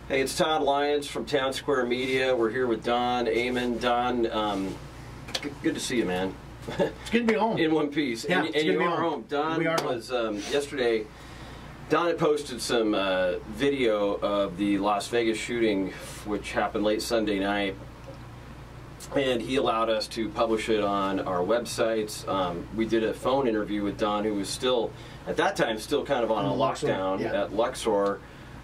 Hey, it's Todd Lyons from Town Square Media. We're here with Don, Aman. Don, good to see you, man. It's good to be home. In one piece. Yeah, and you are home. Don was, yesterday, Don had posted some video of the Las Vegas shooting, which happened late Sunday night. And he allowed us to publish it on our websites. We did a phone interview with Don, who was still, at that time, still kind of on a lockdown at Luxor.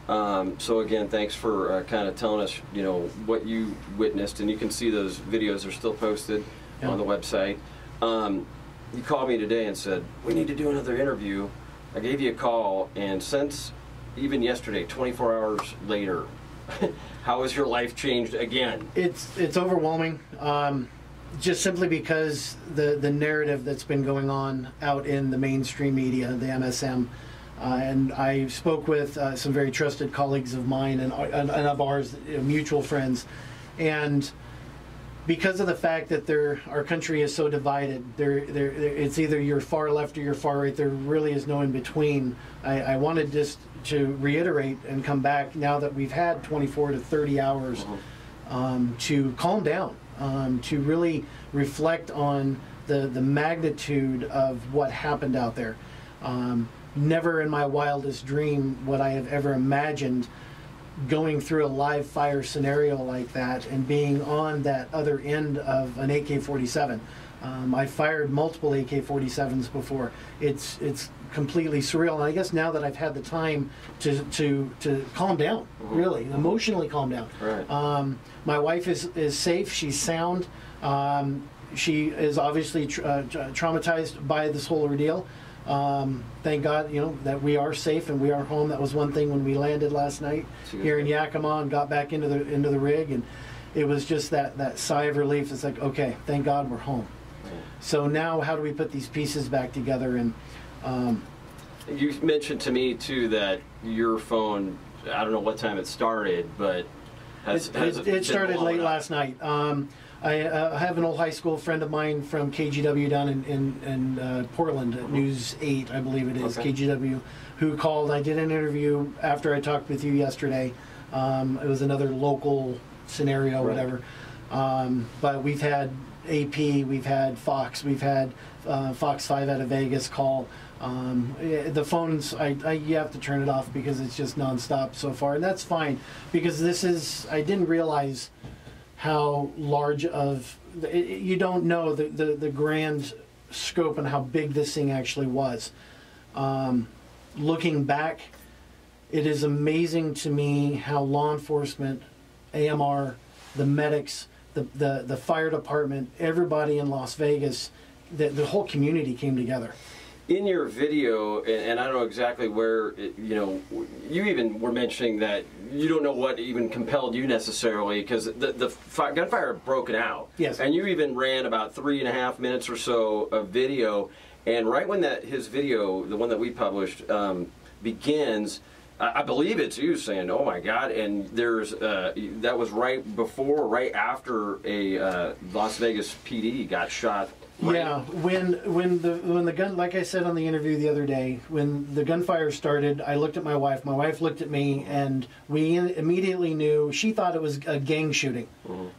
So again, thanks for kind of telling us, you know, what you witnessed, and you can see those videos are still posted on the website. You called me today and said, we need to do another interview. I gave you a call, and since even yesterday, 24 hours later, how has your life changed again? It's overwhelming, just simply because the narrative that's been going on out in the mainstream media, the MSM. And I spoke with some very trusted colleagues of mine and of ours, mutual friends, and because of the fact that our country is so divided, it's either you're far left or you're far right. There really is no in between. I wanted just to reiterate and come back now that we've had 24 to 30 hours to calm down, to really reflect on the magnitude of what happened out there. Never in my wildest dream would I have ever imagined going through a live fire scenario like that and being on that other end of an AK-47. I fired multiple AK-47s before. It's completely surreal, and I guess now that I've had the time to calm down, really emotionally calm down. Right. My wife is safe. She's sound. She is obviously traumatized by this whole ordeal. Thank God, you know, that we are safe and we are home. That was one thing when we landed last night here in Yakima and got back into the rig, and it was just that sigh of relief. It's like, okay, thank God we're home. So now, how do we put these pieces back together? And you mentioned to me too that your phone, I don't know what time it started, but it started late last night. I have an old high school friend of mine from KGW down in Portland, at News 8, I believe it is, KGW, who called. I did an interview after I talked with you yesterday. It was another local scenario, whatever. But we've had AP, we've had Fox, we've had Fox 5 out of Vegas call. The phones, you have to turn it off because it's just nonstop so far, and that's fine, because I didn't realize how large of, you don't know the grand scope and how big this thing actually was. Looking back, it is amazing to me how law enforcement, AMR, the medics, the fire department, everybody in Las Vegas, the whole community came together. In your video, and I don't know exactly where, you know, you even were mentioning that you don't know what even compelled you necessarily, because the gunfire had broken out. Yes. And you even ran about 3.5 minutes or so of video, and right when his video, the one that we published, begins, I believe it's you saying, "Oh my God!" And there's that was right before, right after a Las Vegas PD got shot. Right. Yeah, when the gun, like I said on the interview the other day, when the gunfire started, I looked at my wife. My wife looked at me, and we immediately knew. She thought it was a gang shooting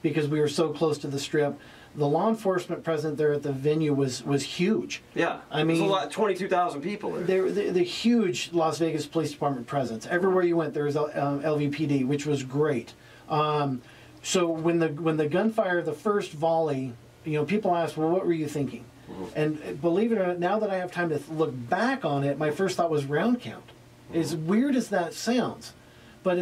because we were so close to the Strip. The law enforcement present there at the venue was huge. Yeah, I mean, there's a lot, 22,000 people there. The huge Las Vegas Police Department presence. Everywhere you went, there was LVPD, which was great. So when the gunfire, the first volley, you know, people ask, well, what were you thinking? And believe it or not, now that I have time to look back on it, my first thought was round count. As weird as that sounds, but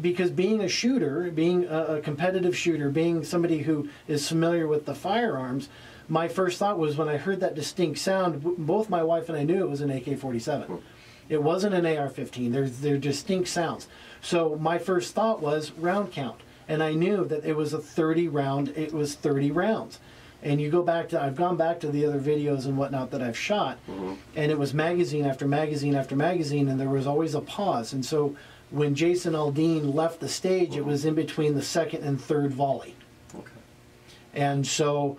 because being a shooter, being a competitive shooter, being somebody who is familiar with the firearms, my first thought was when I heard that distinct sound, both my wife and I knew it was an AK-47. It wasn't an AR-15. They're distinct sounds. So my first thought was round count. And I knew that it was a 30 round, it was 30 rounds. And you go back to, I've gone back to the other videos and whatnot that I've shot, and it was magazine after magazine after magazine, and there was always a pause. And so when Jason Aldean left the stage, it was in between the second and third volley. Okay. And so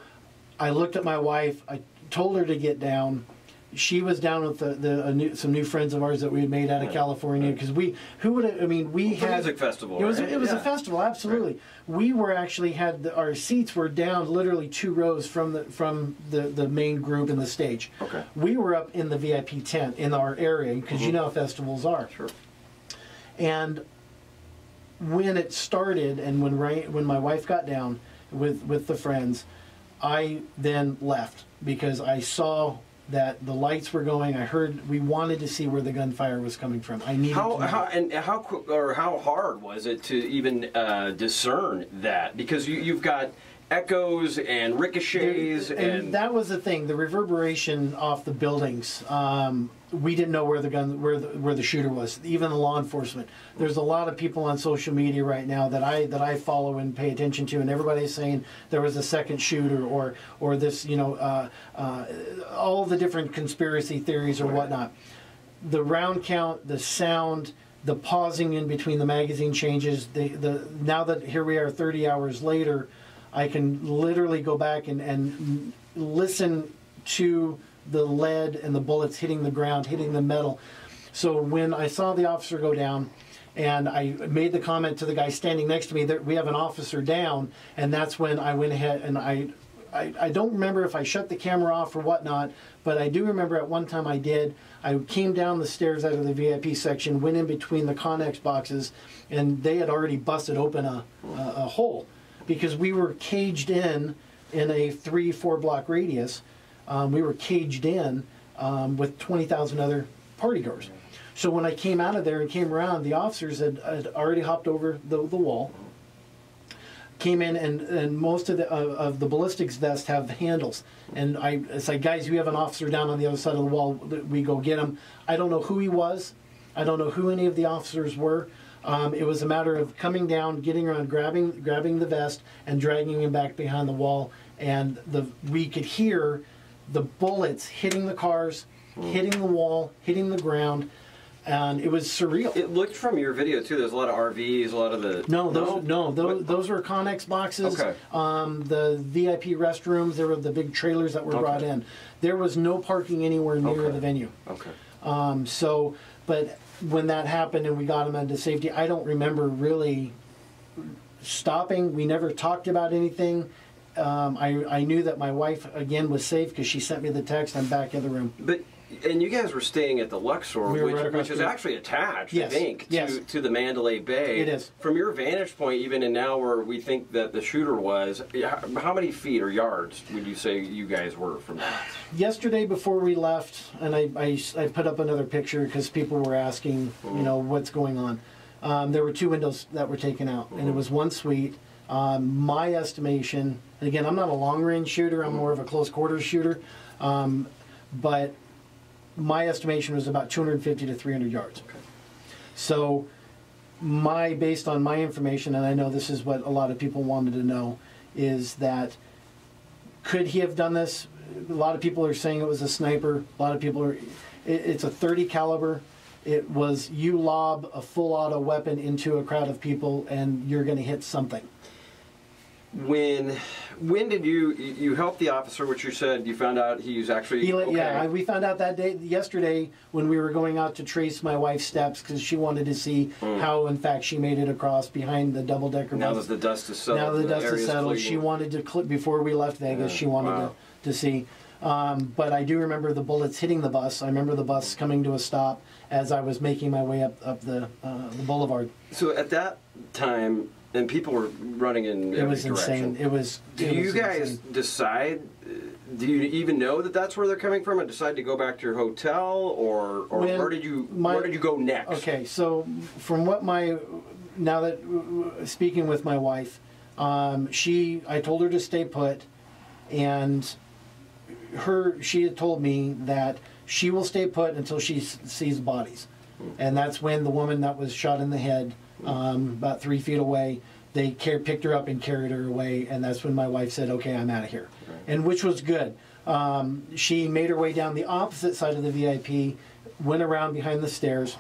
I looked at my wife, I told her to get down, she was down with some new friends of ours that we had made out of California, because we had music festival. It was a festival, absolutely. Right. We were actually our seats were down literally 2 rows from the main group in the stage. Okay. We were up in the VIP tent in our area, because you know how festivals are. Sure. And when it started, and when my wife got down with the friends, I then left, because I saw that the lights were going. We wanted to see where the gunfire was coming from. I needed to know. How hard was it to even discern that? Because you've got echoes and ricochets, and that was the thing. The reverberation off the buildings. We didn't know where the shooter was. Even the law enforcement. There's a lot of people on social media right now that I follow and pay attention to, and everybody's saying there was a second shooter or this, all the different conspiracy theories or whatnot. The round count, the sound, the pausing in between the magazine changes. Now that here we are 30 hours later, I can literally go back and listen to the lead and the bullets hitting the ground, hitting the metal. So when I saw the officer go down, and I made the comment to the guy standing next to me that we have an officer down, and that's when I went ahead and I don't remember if I shut the camera off or whatnot, but I do remember at one time I did. I came down the stairs out of the VIP section, went in between the Connex boxes, and they had already busted open a hole, because we were caged in a 3-4 block radius. We were caged in with 20,000 other partygoers. So when I came out of there and came around, the officers had already hopped over the wall, came in, and most of the ballistics vests have handles. And it's like, guys, we have an officer down on the other side of the wall. We go get him. I don't know who he was. I don't know who any of the officers were. It was a matter of coming down, getting around, grabbing the vest, and dragging him back behind the wall. And we could hear the bullets hitting the cars, hitting the wall, hitting the ground, and it was surreal. It looked from your video too. There's a lot of RVs, a lot of the those were Connex boxes. Okay. The VIP restrooms. There were the big trailers that were brought in. There was no parking anywhere near the venue. Okay. But when that happened and we got him into safety, I don't remember really stopping. We never talked about anything. I knew that my wife, again, was safe because she sent me the text, I'm back in the room. And you guys were staying at the Luxor, which is actually attached, I think, to the Mandalay Bay. It is. From your vantage point, even in now where we think that the shooter was, how many feet or yards would you say you guys were from that? Yesterday before we left, and I put up another picture because people were asking, what's going on. There were 2 windows that were taken out, and it was 1 suite. My estimation, again, I'm not a long-range shooter, I'm more of a close-quarters shooter, but my estimation was about 250 to 300 yards. Okay. So, based on my information, and I know this is what a lot of people wanted to know, is that could he have done this? A lot of people are saying it was a sniper. A lot of people are. It's a .30 caliber. It was, you lob a full auto weapon into a crowd of people and you're going to hit something. When did you help the officer, which you said you found out he was actually okay? Yeah, we found out that day, yesterday, when we were going out to trace my wife's steps, because she wanted to see how, in fact, she made it across behind the double-decker bus. Now that the dust is settled. She wanted to, before we left Vegas, she wanted to see. But I do remember the bullets hitting the bus. I remember the bus coming to a stop as I was making my way up the boulevard. So at that time, and people were running in every direction. Insane. It was. Do you guys decide? Do you even know that that's where they're coming from, and decide to go back to your hotel, or where did you go next? Okay, so from what now that speaking with my wife, I told her to stay put, and she had told me that she will stay put until she sees bodies, and that's when the woman that was shot in the head. About 3 feet away, they picked her up and carried her away, and that's when my wife said, okay, I'm out of here. Right. And which was good. She made her way down the opposite side of the VIP, went around behind the stairs,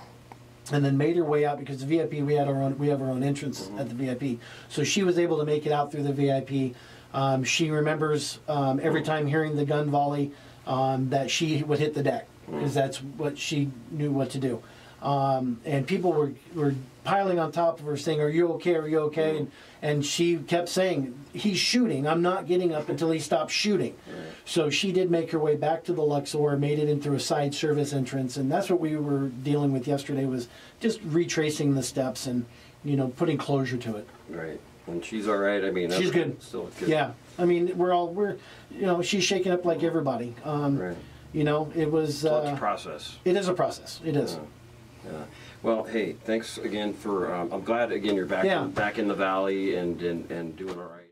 and then made her way out, because the VIP, we have our own entrance at the VIP. So she was able to make it out through the VIP. She remembers every time hearing the gun volley, that she would hit the deck, because that's what she knew what to do. And people were piling on top of her saying, "Are you okay? Are you okay?" And she kept saying, "He's shooting. I'm not getting up until he stops shooting." So she did make her way back to the Luxor, made it in through a side service entrance, and that's what we were dealing with yesterday, was just retracing the steps and, putting closure to it. Right. And she's all right. I mean, she's good. Still good. Yeah. I mean, we're she's shaking up like everybody. Right. It was. It's a process. It is a process. It is. Yeah. Well, hey, thanks again for. I'm glad again you're back in the valley and doing all right.